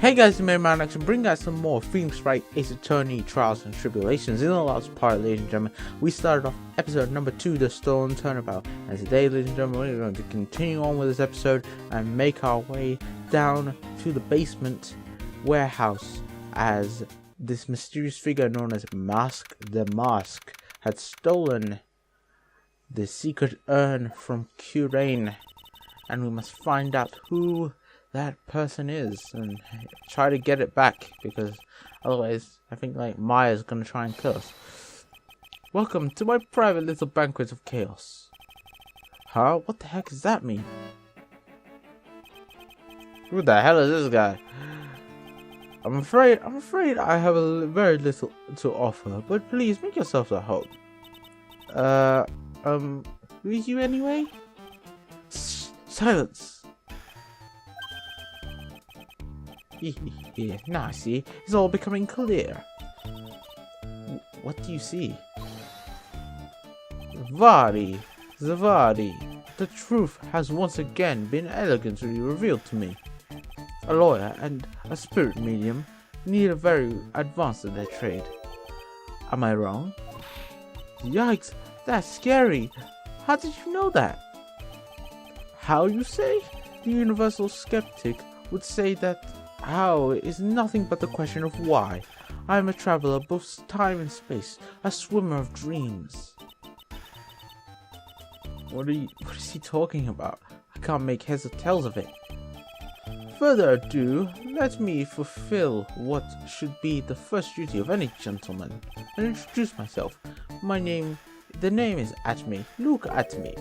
Hey guys, it's Man Action, bring out some more Phoenix Wright, Ace Attorney, Trials and Tribulations. In the last part, ladies and gentlemen, we started off episode number 2, The Stolen Turnabout. And today, ladies and gentlemen, we're going to continue on with this episode and make our way down to the basement warehouse as this mysterious figure known as Mask the Mask had stolen the secret urn from Kurain. And we must find out who that person is and try to get it back, because otherwise I think Maya's gonna try and kill us. Welcome to my private little banquet of chaos. Huh? What the heck does that mean? Who the hell is this guy? I'm afraid I have very little to offer, but please make yourself at home. Who are you anyway? Silence. Yeah, now I see. It's all becoming clear. What do you see? Zvarri. The truth has once again been elegantly revealed to me. A lawyer and a spirit medium need a very advanced in their trade. Am I wrong? Yikes, that's scary. How did you know that? How, you say? The universal skeptic would say that how is nothing but the question of why. I am a traveler both time and space, a swimmer of dreams. What is he talking about? I can't make heads or tails of it. Further ado, let me fulfill what should be the first duty of any gentleman and introduce myself. The name is Atme. Look at me.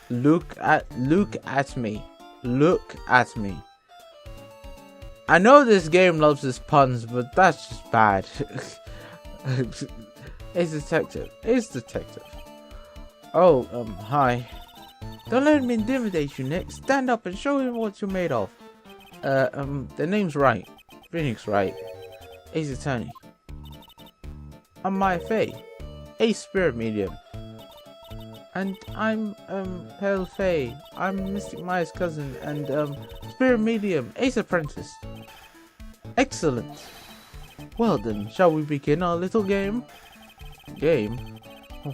Look at me. I know this game loves its puns, but that's just bad. Ace Detective. Oh, hi. Don't let him intimidate you, Nick. Stand up and show him what you're made of. The name's Wright. Phoenix Wright. Ace Attorney. I'm Maya Faye. Ace Spirit Medium. And I'm, Pale Faye. I'm Mystic Maya's cousin and, Spirit Medium. Ace Apprentice. Excellent. Well then, shall we begin our little game? Game?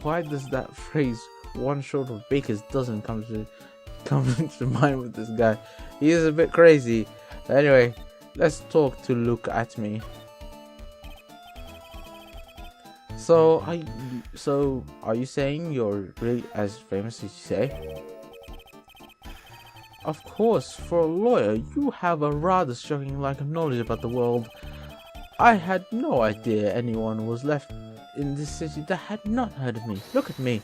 Why does that phrase, one short of baker's dozen, come to mind with this guy? He is a bit crazy. Anyway, let's talk to Look at Me. So are you saying you're really as famous as you say? Of course, for a lawyer, you have a rather shocking lack of knowledge about the world. I had no idea anyone was left in this city that had not heard of me. Look at me.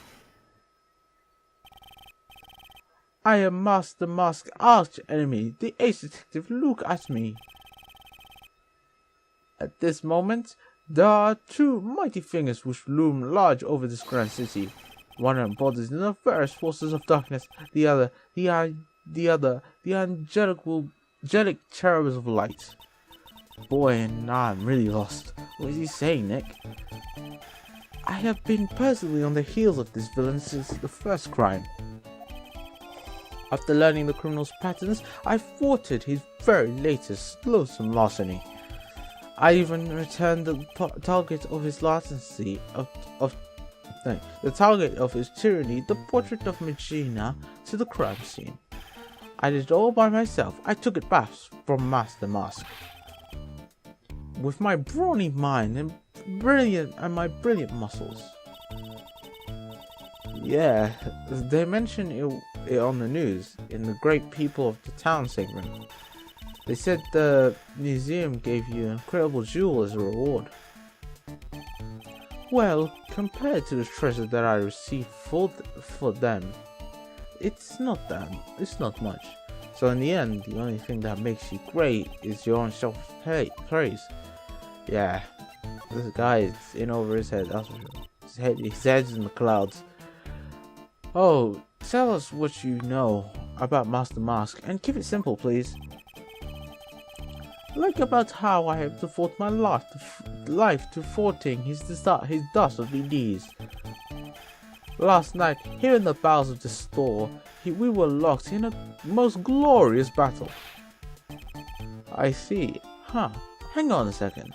I am Master Mask's arch enemy, the Ace Detective. Look at me. At this moment, there are two mighty fingers which loom large over this grand city. One embodies the nefarious forces of darkness, the other the angelic cherubs of light. Boy, now I'm really lost. What is he saying, Nick? I have been personally on the heels of this villain since the first crime. After learning the criminal's patterns, I thwarted his very latest loathsome larceny. I even returned the target of his larceny the target of his tyranny, the portrait of Magina, to the crime scene. I did it all by myself. I took it back from Master Mask. With my brawny mind and my brilliant muscles. Yeah, they mentioned it on the news in the Great People of the Town segment. They said the museum gave you an incredible jewel as a reward. Well, compared to the treasure that I received for them, it's not much. So in the end, the only thing that makes you great is your own self-praise. Yeah, this guy is in over his head. That's for sure. His head's in the clouds. Oh, tell us what you know about Master Mask, and keep it simple, please. Like about how I have devoted my life to thwarting his dastardly deeds. Last night, here in the bowels of the store, we were locked in a most glorious battle. I see. Huh. Hang on a second.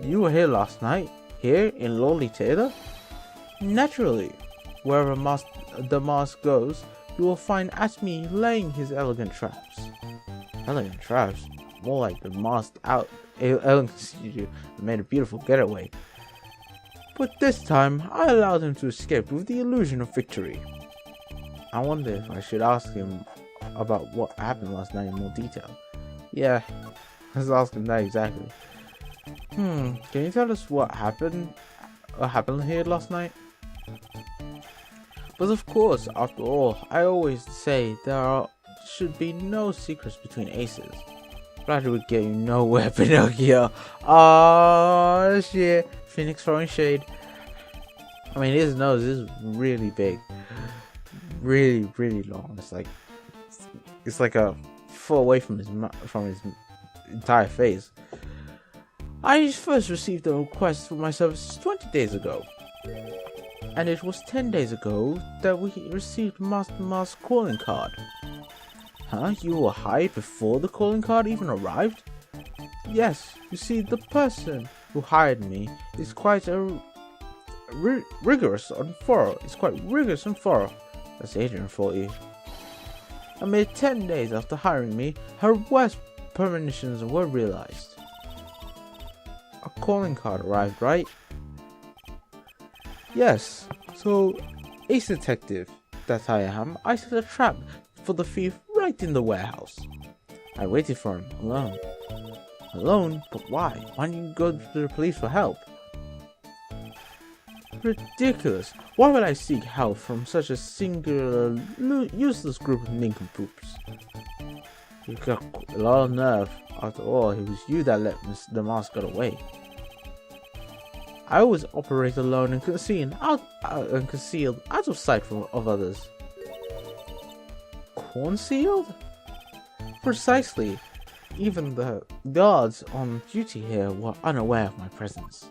You were here last night? Here in Lolly Taylor? Naturally. Wherever the mask goes, you will find Atme laying his elegant traps. Elegant traps? More like the masked out elegant studio made a beautiful getaway. But this time, I allowed him to escape with the illusion of victory. I wonder if I should ask him about what happened last night in more detail. Yeah, let's ask him that exactly. Can you tell us what happened here last night? But of course, after all, I always say should be no secrets between aces. Glad we get you nowhere, Pinocchio. Oh shit, Phoenix throwing shade. I mean, his nose is really big, really, really long. It's like a foot away from his entire face. I first received a request for my services 20 days ago. And it was 10 days ago that we received Master Mask's calling card. Huh? You were hired before the calling card even arrived? Yes, you see, the person who hired me is quite rigorous and thorough. That's Adrian for you. A mere 10 days after hiring me, her worst premonitions were realized. A calling card arrived, right? Yes, so ace detective that I am, I set a trap for the thief right in the warehouse. I waited for him, alone. Alone? But why? Why didn't you go to the police for help? Ridiculous. Why would I seek help from such a singular, useless group of nincompoops? You got a lot of nerve. After all, it was you that let the mask get away. I always operate alone and concealed out of sight of others. Concealed? Precisely. Even the guards on duty here were unaware of my presence.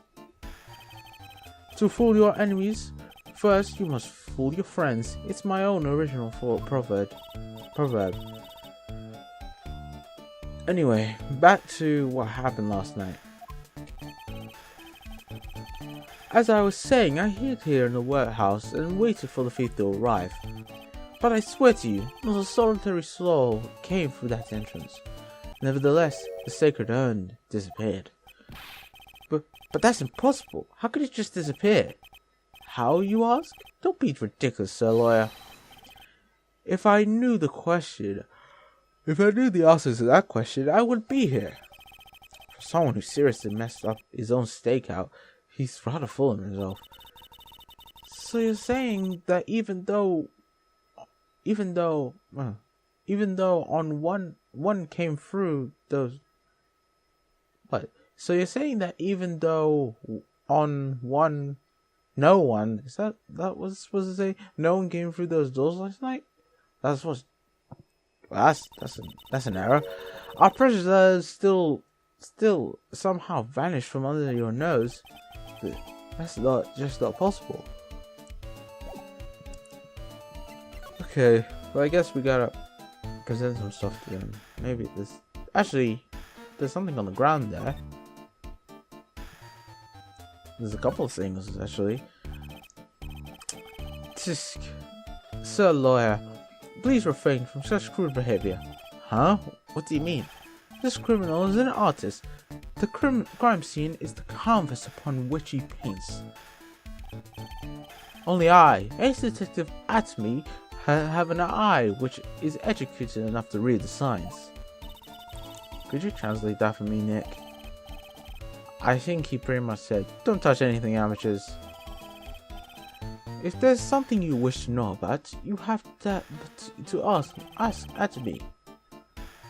To fool your enemies, first you must fool your friends. It's my own original proverb. Anyway, back to what happened last night. As I was saying, I hid here in the warehouse and waited for the thief to arrive. But I swear to you, not a solitary soul came through that entrance. Nevertheless, the sacred urn disappeared. But that's impossible. How could it just disappear? How, you ask? Don't be ridiculous, Sir Lawyer. If I knew the answer to that question, I would be here. For someone who seriously messed up his own stakeout, he's rather full of himself. So you're saying that even though on one came through those, what? So you're saying that even though on one, no one, is that was supposed to say no one came through those doors last night? That's an error. Our pressures still somehow vanished from under your nose. That's not possible. Okay, well I guess we gotta present some stuff to them. Maybe there's something on the ground there. There's a couple of things actually. Tisk, Sir Lawyer, please refrain from such crude behavior. Huh? What do you mean? This criminal is an artist. The crime scene is the canvas upon which he paints. Only I, Ace Detective Atme, have an eye which is educated enough to read the signs. Could you translate that for me, Nick? I think he pretty much said, don't touch anything, amateurs. If there's something you wish to know about, you have to ask Atme.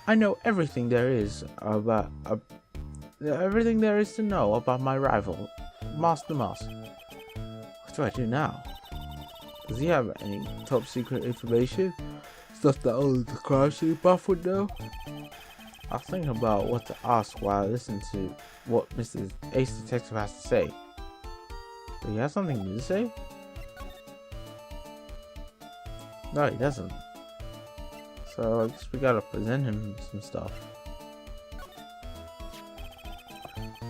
I know everything there is to know about my rival, Master Mask. What do I do now? Does he have any top secret information? Stuff that only the crime scene buff would know? I'll think about what to ask while I listen to what Mr. Ace Detective has to say. Do he have something new to say? No, he doesn't. So I guess we gotta present him some stuff.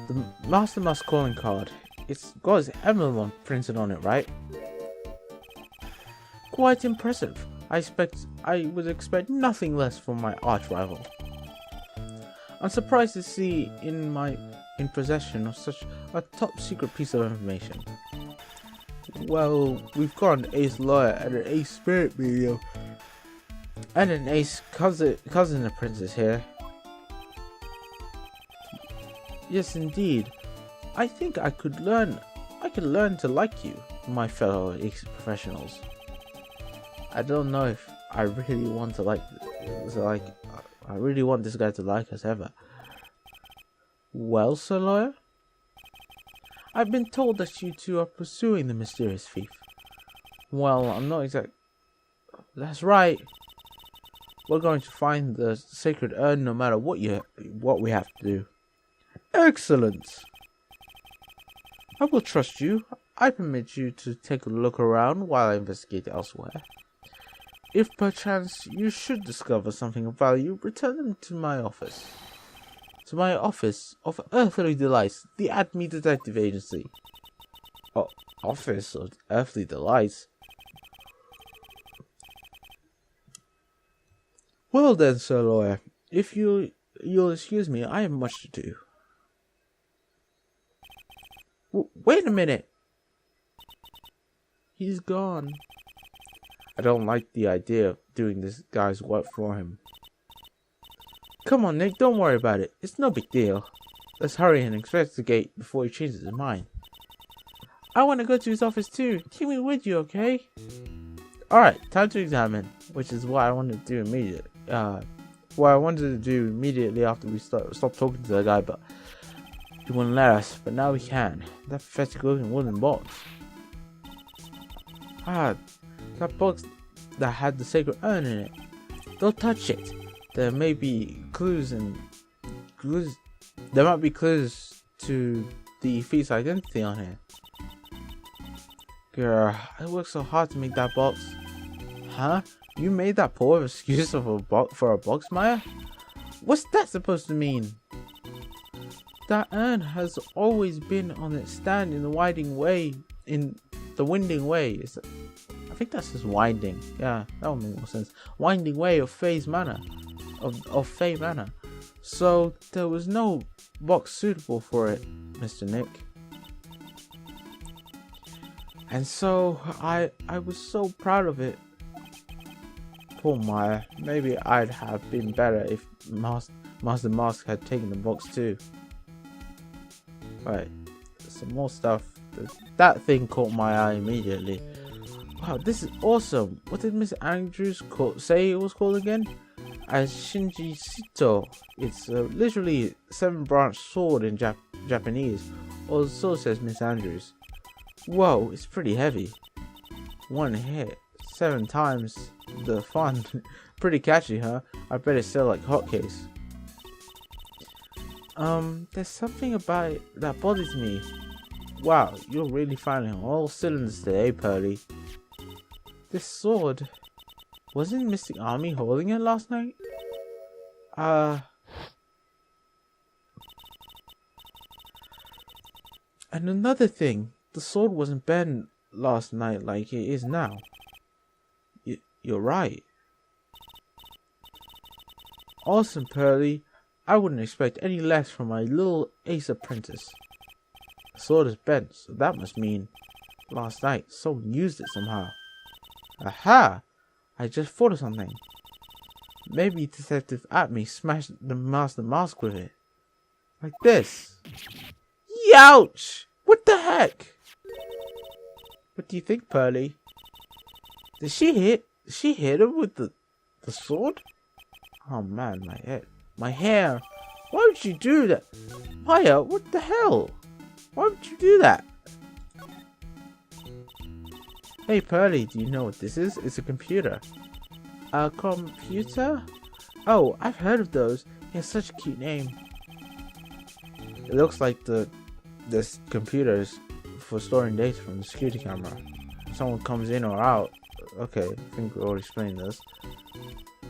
The Master Mask calling card. It's got his emblem printed on it, right? Quite impressive. I would expect nothing less from my arch rival. I'm surprised to see in possession of such a top secret piece of information. Well, we've got an ace lawyer and an ace spirit medium and an ace cousin apprentice here. Yes, indeed. I think I could learn to like you, my fellow ace professionals. I don't know if I really want to I really want this guy to like us ever. Well, Sir Lawyer? I've been told that you two are pursuing the mysterious thief. Well, I'm not exact. That's right. We're going to find the sacred urn no matter what we have to do. Excellent. I will trust you. I permit you to take a look around while I investigate elsewhere. If perchance you should discover something of value, return them to my office. To my office of Earthly Delights, the Acme Detective Agency. Oh, office of Earthly Delights? Well then, Sir Lawyer, if you'll excuse me, I have much to do. Wait a minute! He's gone. I don't like the idea of doing this guy's work for him. Come on, Nick, don't worry about it. It's no big deal. Let's hurry and investigate before he changes his mind. I want to go to his office too. Take me with you, okay? Alright, time to examine, which is what I wanted to do immediately. What I wanted to do immediately after we stopped talking to the guy, but he wouldn't let us. But now we can. That pathetic looking wooden box. That box that had the sacred urn in it. Don't touch it. There may be clues. There might be clues to the thief's identity on here. Girl, I worked so hard to make that box. Huh? You made that poor excuse of for a box, Maya? What's that supposed to mean? That urn has always been on its stand in the winding way. I think that's just winding. Yeah, that would make more sense. Winding way of Faye's Manor. Of Faye Manor. So there was no box suitable for it, Mr. Nick. And so I was so proud of it. Poor Maya. Maybe I'd have been better if Master Mask had taken the box too. Right, some more stuff. That thing caught my eye immediately. Wow, this is awesome. What did Miss Andrews say it was called again? As Shinji Sito. It's literally 7-branch sword in Japanese, or so says Miss Andrews. Whoa, it's pretty heavy. One hit, 7 times the fun. Pretty catchy, huh? I bet it sell like hotcakes. There's something about it that bothers me. Wow, you're really firing on all cylinders today, Pearly. This sword, wasn't Mystic Army holding it last night? And another thing, the sword wasn't bent last night like it is now. You're right. Awesome, Pearly. I wouldn't expect any less from my little ace apprentice. The sword is bent, so that must mean last night someone used it somehow. Aha! I just thought of something. Maybe Detective Atme smashed the Master Mask with it. Like this. Youch! What the heck? What do you think, Pearly? Did she hit him with the sword? Oh man, my head. My hair. Why would you do that? Maya, what the hell? Why would you do that? Hey Pearly, do you know what this is? It's a computer. A computer? Oh, I've heard of those. It has such a cute name. It looks like this computer is for storing data from the security camera. If someone comes in or out. Okay, I think we already explained this.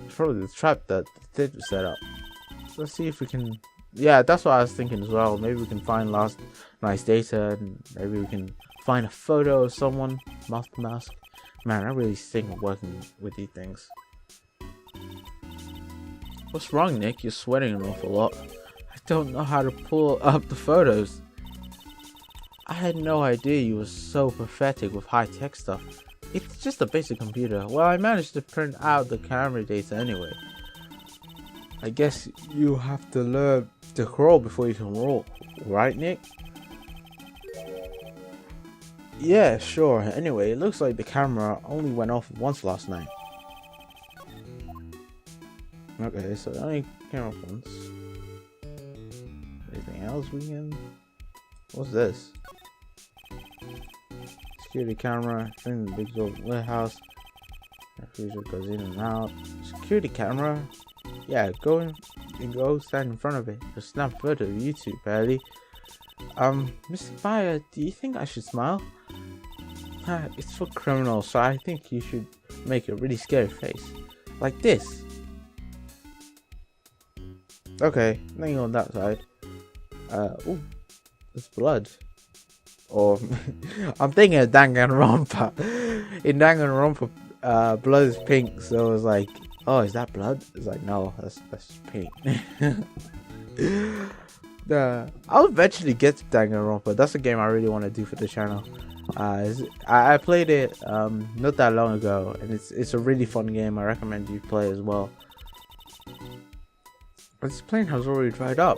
It's probably the trap that the detective set up. Let's see if we can Yeah, that's what I was thinking as well. Maybe we can find last night's data, and maybe we can find a photo of someone, mask to mask. Man, I really think of working with these things. What's wrong, Nick? You're sweating an awful lot. I don't know how to pull up the photos. I had no idea you were so pathetic with high-tech stuff. It's just a basic computer. Well, I managed to print out the camera data anyway. I guess you have to learn to crawl before you can walk, right, Nick? Yeah, sure. Anyway, it looks like the camera only went off once last night. Okay, so it only came off once. Anything else we can... What's this? Security camera, in the big old warehouse. Freezer goes in and out. Security camera? Yeah, go stand in front of it. Just snap a photo of you two, Barely. Mr. Buyer, do you think I should smile? It's for criminals, so I think you should make a really scary face. Like this. Okay, nothing on that side. Ooh, there's blood. Or, I'm thinking of Danganronpa. In Danganronpa, blood is pink, so it's like, oh, is that blood? It's like, no, that's pink. I'll eventually get to Danganronpa. That's a game I really want to do for the channel. I played it not that long ago, and it's a really fun game. I recommend you play as well. This plane has already dried up.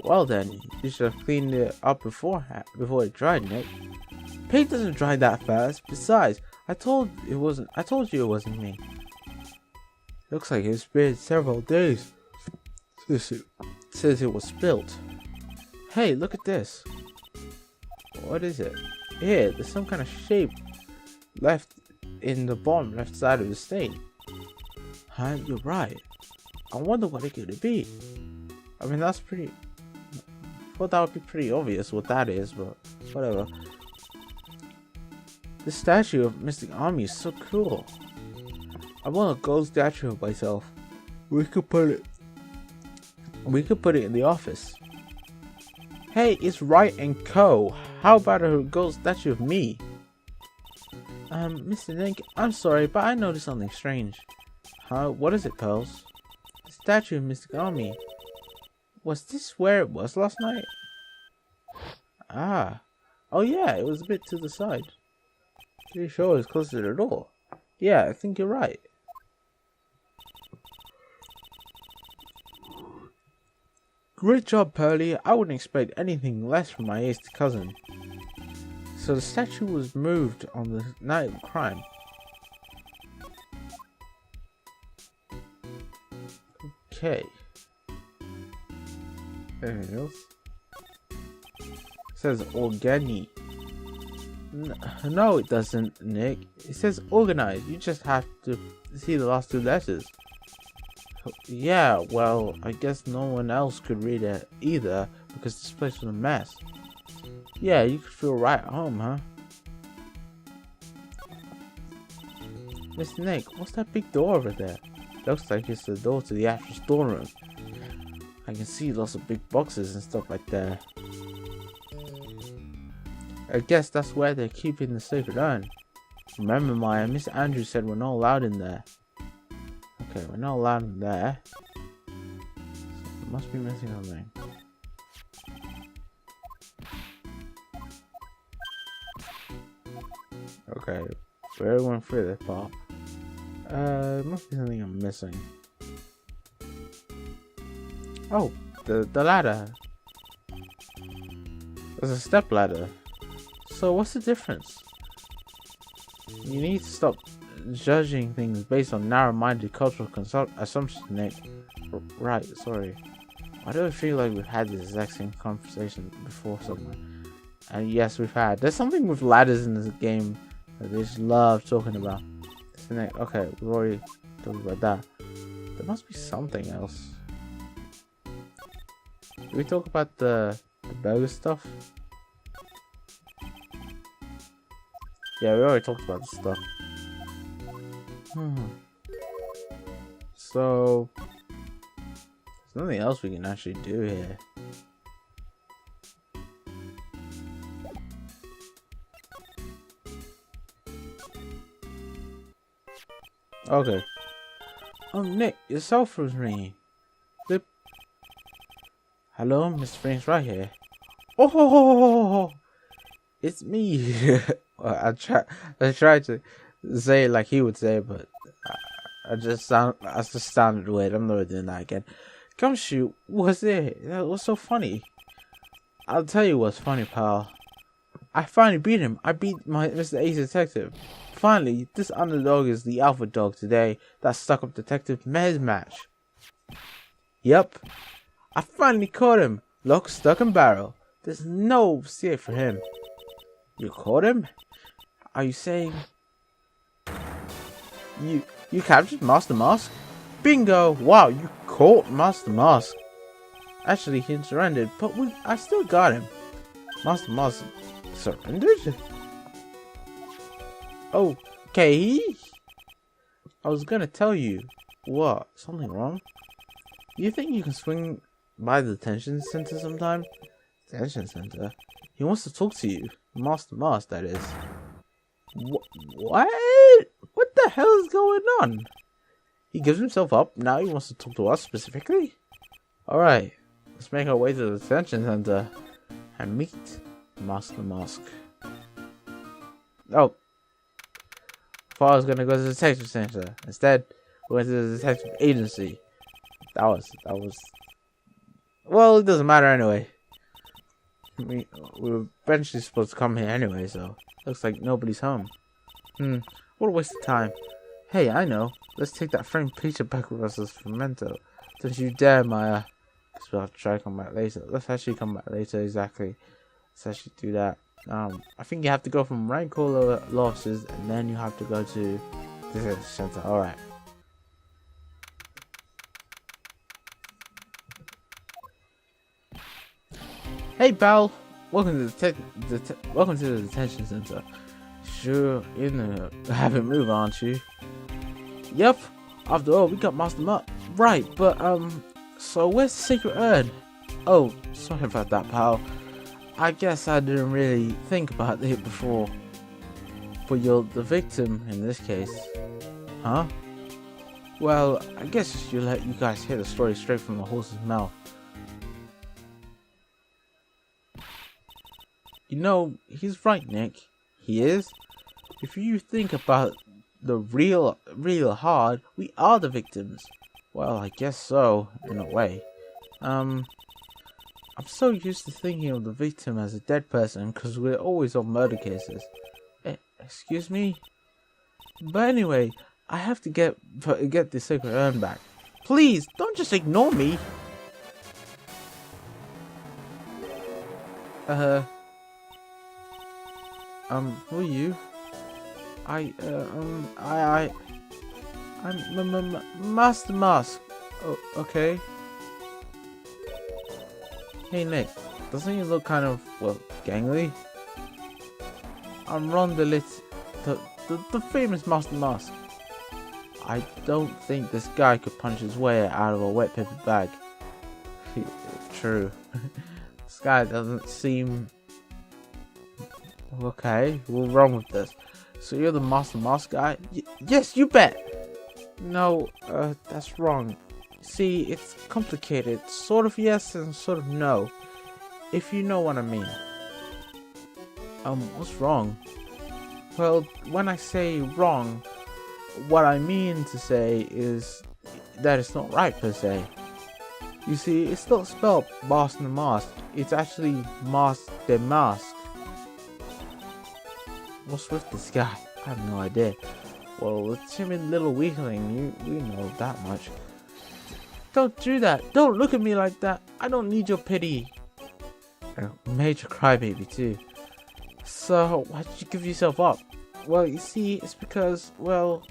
Well then, you should have cleaned it up before it dried, Nick. Paint doesn't dry that fast. Besides, I told you it wasn't me. Looks like it's been several days since it was spilt. Hey, look at this. What is it? Here, there's some kind of shape left in the bottom left side of the stain. Huh? You're right. I wonder what it could be. I mean, that's pretty... I thought that would be pretty obvious what that is, but whatever. This statue of Mystic Army is so cool. I want a gold statue of myself. We could put it in the office. Hey, it's Wright and Co. How about a gold statue of me? Mr. Nick, I'm sorry, but I noticed something strange. Huh? What is it, Pearls? The statue of Mystic Army. Was this where it was last night? Ah. Oh yeah, it was a bit to the side. Pretty sure it's closer to the door. Yeah, I think you're right. Great job, Pearly. I wouldn't expect anything less from my aged cousin. So the statue was moved on the night of the crime. Okay. Anything else? It says organi. No, it doesn't, Nick. It says organized. You just have to see the last two letters. Yeah, well, I guess no one else could read it either because this place was a mess. Yeah, you could feel right at home, huh? Mr. Nick, what's that big door over there? Looks like it's the door to the actual storeroom. I can see lots of big boxes and stuff like that. I guess that's where they're keeping the sacred urn. Remember, Maya, Miss Andrews said we're not allowed in there. Okay, we're not allowed in there. So we must be missing something. Okay, we already went through this part. Must be something I'm missing. Oh, the ladder. There's a step ladder. So what's the difference? You need to stop judging things based on narrow-minded cultural assumptions, Nick. Right, sorry. I don't feel like we've had this exact same conversation before somewhere. And yes, we've had. There's something with ladders in this game that they just love talking about. Okay, we've already talked about that. There must be something else. Did we talk about the burger stuff? Yeah, we already talked about this stuff. So Something else we can actually do here. Okay. Oh, Nick, your cell phone's ringing. Flip. Hello, Mr. Frank's right here. Oh, it's me. Well, I tried to say it like he would say it, but I just sounded weird. I'm never doing that again. Come shoot, what's it? That was so funny. I'll tell you what's funny, pal. I finally beat him. I beat my Mr. Ace Detective. Finally, this underdog is the alpha dog today that stuck up Detective Mez match. Yep, I finally caught him. Lock, stock, and barrel. There's no escape for him. You caught him? Are you saying you captured Master Mask? Bingo! Wow, you caught Master Mask. Actually, he surrendered, but I still got him. Master Mask surrendered? Okay. I was gonna tell you. What? Something wrong? You think you can swing by the detention center sometime? Detention center? He wants to talk to you. Master Mask, that is. What? What the hell is going on? He gives himself up. Now he wants to talk to us specifically? Alright. Let's make our way to the detention center and meet Master Mask. Oh. I thought I was gonna go to the detective center. Instead, we went to the detective agency. That was well, it doesn't matter anyway. We were eventually supposed to come here anyway, so looks like nobody's home. What a waste of time. Hey, I know. Let's take that framed picture back with us as memento. Don't you dare, Maya. Because we'll have to try to come back later. Let's actually come back later, exactly. Let's actually do that. I think you have to go from rank caller losses, and then you have to go to the center. Alright. Hey, pal. Welcome to the detention center. Sure, in the habit move, aren't you? Yep. After all, we got Master Mutt. Right, but so where's the secret urn? Oh, sorry about that, pal. I guess I didn't really think about it before. But you're the victim in this case. Huh? Well, I guess I should let you guys hear the story straight from the horse's mouth. You know, he's right, Nick. He is. If you think about the real hard, we are the victims. Well, I guess so, in a way. I'm so used to thinking of the victim as a dead person because we're always on murder cases. Excuse me? But anyway, I have to get the sacred urn back. Please, don't just ignore me. Who are you? I'm Master Mask. Oh, okay. Hey Nick, doesn't he look kind of, well, gangly? I'm Ron the famous Master Mask. I don't think this guy could punch his way out of a wet paper bag. True. This guy doesn't seem... Okay, what's wrong with this? So you're the Master Mask guy? Yes, you bet! No, that's wrong. See, it's complicated. Sort of yes and sort of no. If you know what I mean. What's wrong? Well, when I say wrong, what I mean to say is that it's not right per se. You see, it's not spelled Master Mask. It's actually Master Mask. What's with this guy? I have no idea. Well, the timid little weakling, you know that much. Don't do that. Don't look at me like that. I don't need your pity. A major crybaby too. So, why did you give yourself up? Well, you see, it's because, well...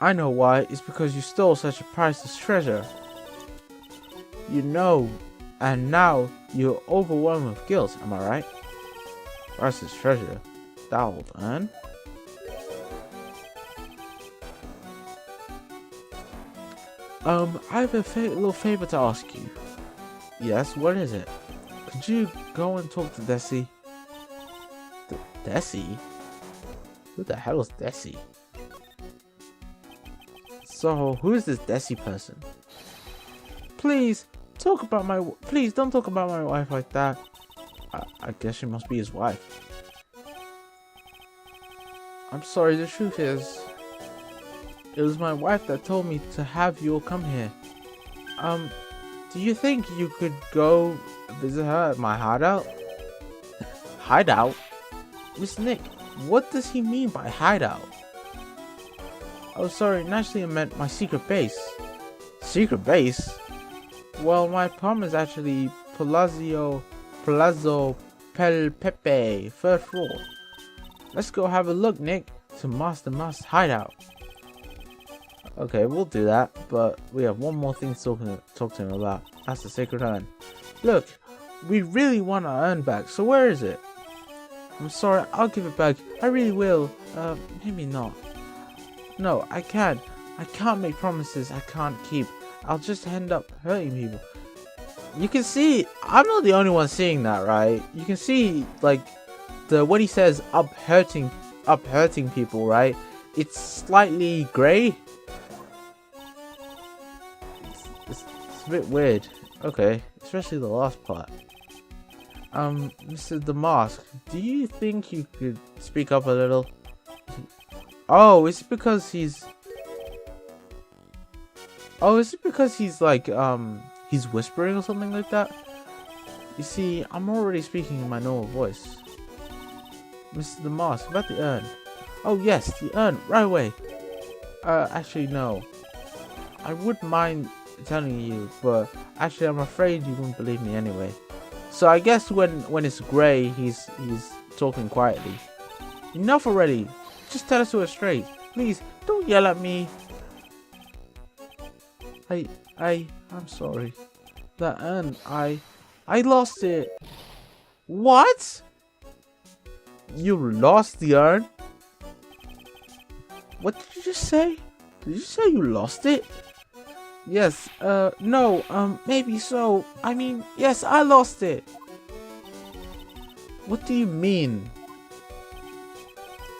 I know why. It's because you stole such a priceless treasure. You know, and now you're overwhelmed with guilt, am I right? Priceless treasure. That'll earn. I have a little favor to ask you. Yes, what is it? Could you go and talk to Desi? Desi? Who the hell is Desi? So, who is this Desi person? Please, please don't talk about my wife like that. I guess she must be his wife. I'm sorry, the truth is, it was my wife that told me to have you all come here. Do you think you could go visit her at my hideout? Hideout? Miss Nick, what does he mean by hideout? Oh, sorry, naturally I meant my secret base. Secret base? Well, my apartment is actually Palazzo Pel Pepe, third floor. Let's go have a look, Nick, to Master Must's hideout. Okay, we'll do that, but we have one more thing to talk to him about. That's the sacred urn. Look, we really want our urn back, so where is it? I'm sorry, I'll give it back. I really will. Maybe not. No, I can't. I can't make promises I can't keep. I'll just end up hurting people. You can see, I'm not the only one seeing that, right? You can see, like, when he says up hurting people, right? It's slightly grey. It's a bit weird. Okay, especially the last part. Mr. Damask, do you think you could speak up a little? Oh, is it because he's like, he's whispering or something like that? You see, I'm already speaking in my normal voice. Mr. Damask, about the urn. Oh yes, the urn, right away. Actually no. I wouldn't mind telling you, but actually I'm afraid you wouldn't believe me anyway. So I guess when it's grey, he's talking quietly. Enough already. Just tell us to it straight. Please, don't yell at me. I'm sorry. That urn, I lost it. What? You lost the urn? What did you just say? Did you say you lost it? Yes, no, maybe so. I mean, yes, I lost it. What do you mean?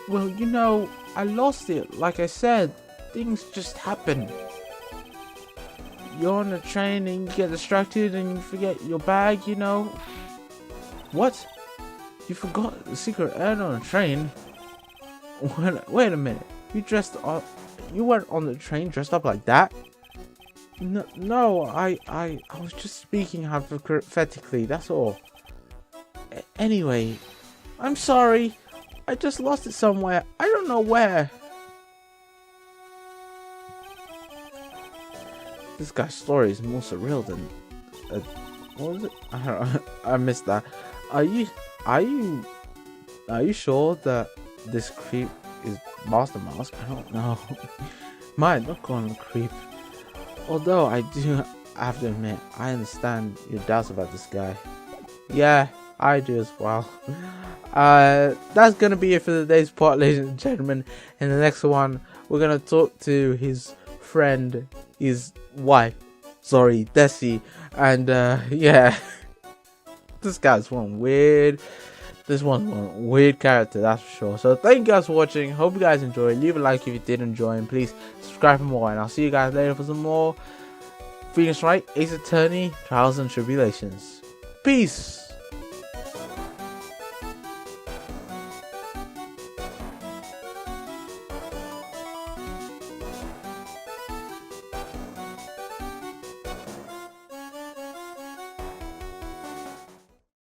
Well, you know, I lost it. Like I said, things just happen. You're on a train and you get distracted and you forget your bag, you know? What? You forgot the secret urn on a train? Wait a minute. You went on the train dressed up like that? No, I was just speaking hypothetically, that's all. Anyway, I'm sorry. I just lost it somewhere. I don't know where. This guy's story is more surreal than what was it? I missed that. Are you sure that this creep is Master Mask? I don't know. Might not call him a creep. Although I have to admit, I understand your doubts about this guy. Yeah, I do as well. That's gonna be it for today's part, ladies and gentlemen. In the next one, we're gonna talk to his friend, his wife, sorry, Desi, and yeah, this guy's one weird. This one's one weird character, that's for sure. So thank you guys for watching. Hope you guys enjoyed. Leave a like if you did enjoy, and please subscribe for more. And I'll see you guys later for some more Phoenix Wright, Ace Attorney, Trials and Tribulations. Peace.